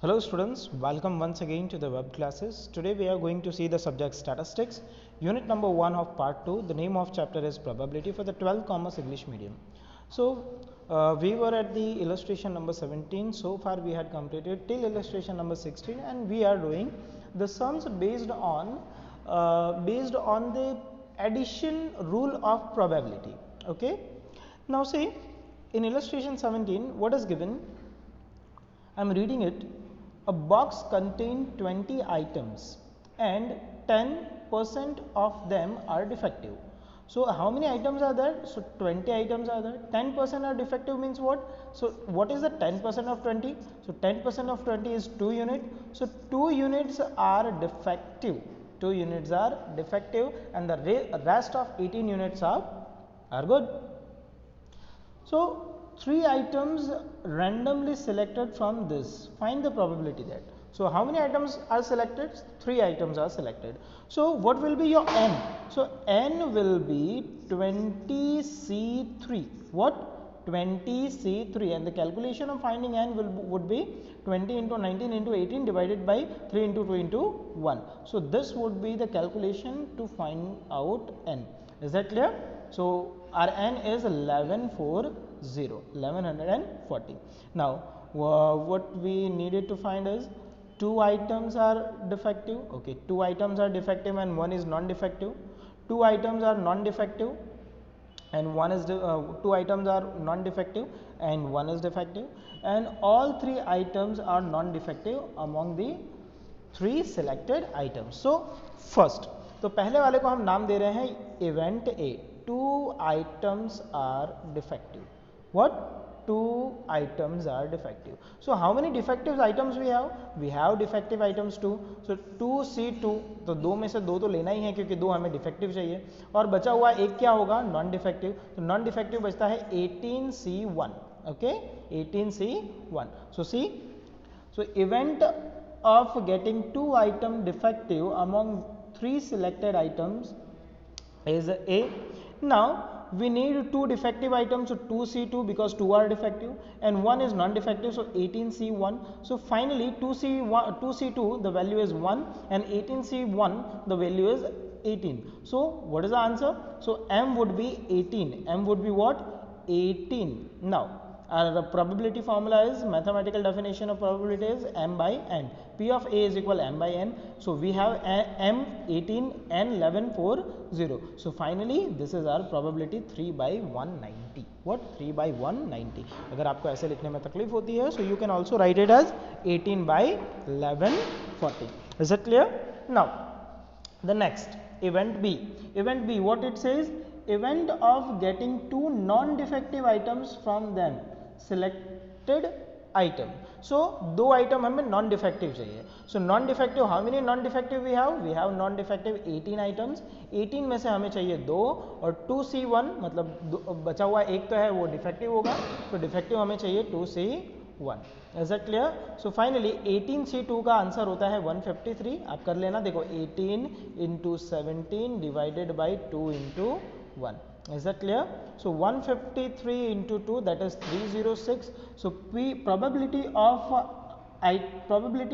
Hello students, welcome once again to the web classes. Today we are going to see the subject statistics, unit number 1 of part 2. The name of chapter is probability for the 12th commerce English medium. So we were at the illustration number 17. So far we had completed till illustration number 16 and we are doing the sums based on the addition rule of probability. Okay. Now see, in illustration 17 what is given? I am reading it. A box contains 20 items and 10% of them are defective. So how many items are there? So 20 items are there. 10% are defective means what? So what is the 10% of 20? So 10% of 20 is 2 units. So 2 units are defective. 2 units are defective and the rest of 18 units are good. So 3 items randomly selected from this. Find the probability that. So how many items are selected? 3 items are selected. So what will be your n? So n will be 20C3. What? 20C3, and the calculation of finding n would be 20 into 19 into 18 divided by 3 into 2 into 1. So this would be the calculation to find out n. Is that clear? So our n is 1140. Now what we needed to find is 2 items are defective. Okay, 2 items are defective and 1 is non-defective. 2 items are non-defective and 1 is 2 items are non-defective and 1 is defective, and all 3 items are non-defective among the 3 selected items. So first, तो पहले वाले को हम नाम दे रहे हैं event A. 2 items are defective. What? 2 items are defective. So how many defective items we have? We have defective items 2. So 2C2, तो 2 में से 2 तो लेना ही है क्योंकि 2 हमें डिफेक्टिव चाहिए, और बचा हुआ एक क्या होगा? Non defective. तो नॉन डिफेक्टिव बचता है 18C1. Okay, 18C1. So see, so event of getting 2 items defective among 3 selected items is A. Now we need 2 defective items, so 2C2 because 2 are defective and 1 is non-defective, so 18C1. So finally 2C2 the value is 1 and 18C1 the value is 18. So what is the answer? So M would be 18. M would be what? 18. Now our probability formula is, mathematical definition of probability is m by n. P of A is equal m by n. So we have m 18, n 1140. So finally this is our probability 3 by 190. What? 3 by 190. अगर आपको ऐसे लिखने में तकलीफ होती है, so you can also write it as 18 by 1140. Is that clear? Now the next, event B. Event B, what it says? Event of getting 2 non-defective items from them selected item. So 2 item हमें non defective चाहिए. So non defective, how many non defective we have? We have non defective 18 items. 18 में से हमें चाहिए 2 और 2C1 मतलब बचा हुआ एक तो है वो डिफेक्टिव होगा, तो डिफेक्टिव हमें चाहिए 2C1. Is that clear? So finally 18C2 का आंसर होता है 153. आप कर लेना, देखो 18 into 17 divided by 2 into 1. Is that clear? So 153 into 2, that is 306. So probability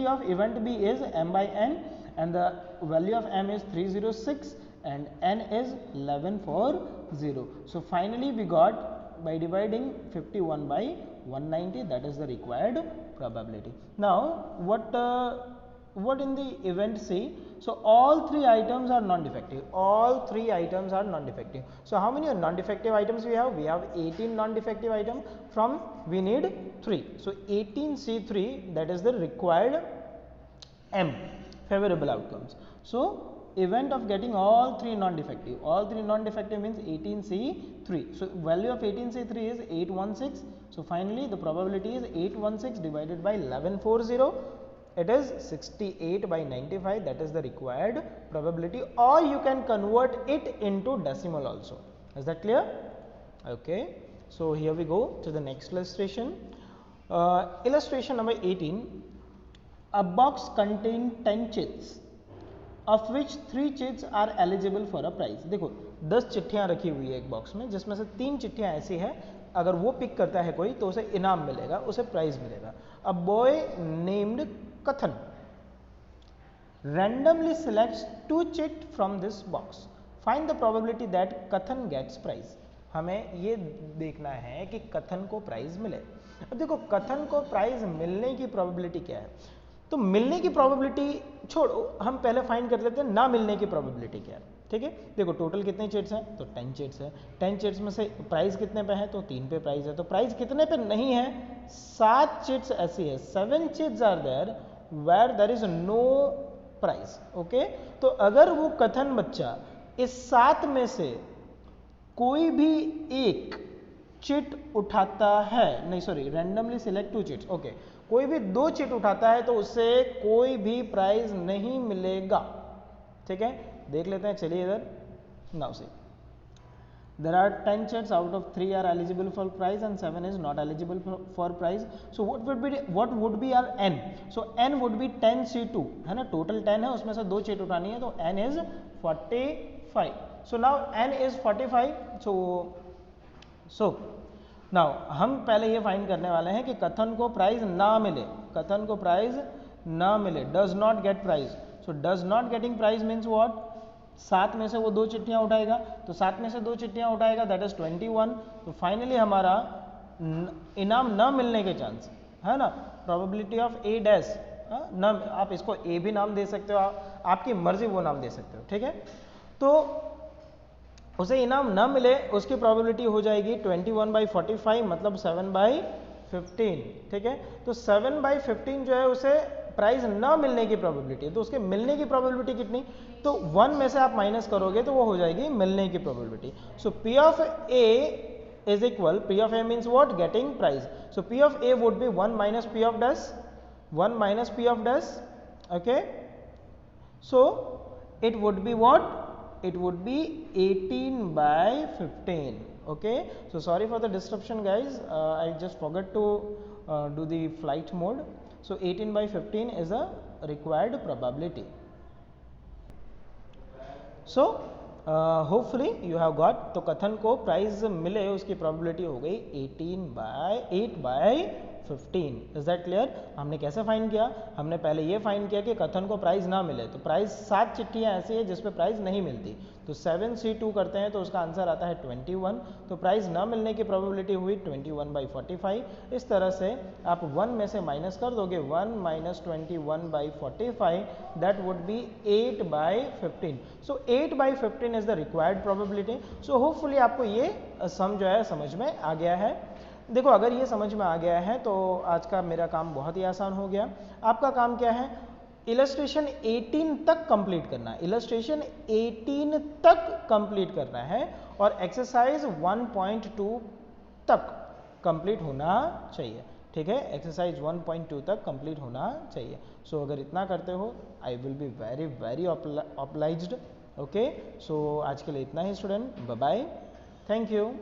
of event B is m by n, and the value of m is 306 and n is 1140. So finally we got, by dividing 51 by 190, that is the required probability. Now what in the event C? So all 3 items are non-defective. All 3 items are non-defective. So how many non-defective items we have? We have 18 non-defective items. From we need 3. So 18C3, that is the required M, favorable outcomes. So event of getting all 3 non-defective. All 3 non-defective means 18C3. So value of 18C3 is 816. So finally the probability is 816 divided by 1140. It is 68 by 95. That is the required probability, or you can convert it into decimal also. Is that clear? Okay. So here we go to the next illustration. Illustration number 18. A box contains 10 chits, of which 3 chits are eligible for a prize. देखो 10 चिट्ठियां रखी हुई है एक box में, जिसमें से 3 चिट्ठियां ऐसी है अगर वो पिक करता है कोई तो उसे इनाम मिलेगा, उसे प्राइज मिलेगा. a boy named Kathan randomly selects 2 chit from this box. Find the probability that Kathan gets prize. हमें ये देखना है कि कथन को प्राइज मिले। अब देखो कथन को प्राइज मिलने की प्रोबेबिलिटी क्या है, तो मिलने की प्रोबेबिलिटी छोड़ो, हम पहले फाइंड कर लेते हैं ना मिलने की प्रोबेबिलिटी क्या है। ठीक है, देखो टोटल कितने चिट्स हैं, तो 10 चिट्स है। 10 चिट्स में से प्राइस कितने पे है, तो 3 पे प्राइस है। तो प्राइस कितने पे नहीं है, 7 चिट्स ऐसी है, 7 chits are there where there is no price. Okay, तो अगर वो कथन बच्चा इस 7 में से कोई भी एक चिट उठाता है, नहीं sorry, randomly select 2 chits, okay, कोई भी 2 चिट उठाता है तो उससे कोई भी प्राइज नहीं मिलेगा। ठीक है, देख लेते हैं, चलिए इधर। Now see there are 10 chits, out of 3 are eligible for prize and 7 is not eligible for prize. So what would be our n? So n would be 10c2 है ना, टोटल 10 है, उसमें से 2 चिट उठानी है, तो n is 45. So now n is 45. So now हम पहले ये फाइंड करने वाले हैं कि कथन को प्राइज ना मिले, कथन को प्राइज ना मिले, does not get prize. So does not getting prize means what, 7 में से वो 2 चिट्ठियां उठाएगा, तो 7 में से 2 चिट्ठियां उठाएगा, दैट इज 21। तो फाइनली हमारा इनाम न मिलने के चांस है ना, प्रोबेबिलिटी ऑफ ए डैश न, आप इसको ए भी नाम दे सकते हो, आपकी मर्जी वो नाम दे सकते हो। ठीक है, तो उसे इनाम न मिले उसकी प्रोबेबिलिटी हो जाएगी 21/45, मतलब 7/15। ठीक है, तो 7/15 जो है उसे प्राइस न मिलने की प्रोबेबिलिटी, तो उसके मिलने की प्रोबेबिलिटी कितनी, तो 1 में से आप माइनस करोगे तो वो हो जाएगी मिलने की probability. So P of A is equal, P of A means what, getting prize. So P of A would be 1 minus P of dash, 1 minus P of dash. Okay, so it would be what, it would be 18/15. Okay, so sorry for the disruption guys, I just forgot to do the flight mode. So 18/15 is a required probability. So hopefully you have got, तो कथन को prize मिले उसकी probability हो गई 8/15। Is that clear? हमने कैसे find किया, हमने पहले ये फाइंड किया कि कथन को प्राइज ना मिले, तो प्राइज 7 चिट्ठियां ऐसी है जिसपे प्राइज नहीं मिलती, तो 7c2 करते हैं तो उसका आंसर आता है 21। तो प्राइज ना मिलने की प्रोबेबिलिटी हुई 21/45। इस तरह से आप 1 में से माइनस कर दोगे, 1 minus 21/45, that would be 8/15। So 8/15 is the required probability. So hopefully आपको ये सम जो है समझ में आ गया है। देखो अगर ये समझ में आ गया है तो आज का मेरा काम बहुत ही आसान हो गया। आपका काम क्या है, इलस्ट्रेशन 18 तक कंप्लीट करना है, इलस्ट्रेशन 18 तक कंप्लीट करना है और एक्सरसाइज 1.2 तक कंप्लीट होना चाहिए। ठीक है, एक्सरसाइज 1.2 तक कंप्लीट होना चाहिए। सो अगर इतना करते हो I will be very very obliged. Okay, so आज के लिए इतना ही student, bye bye, thank you.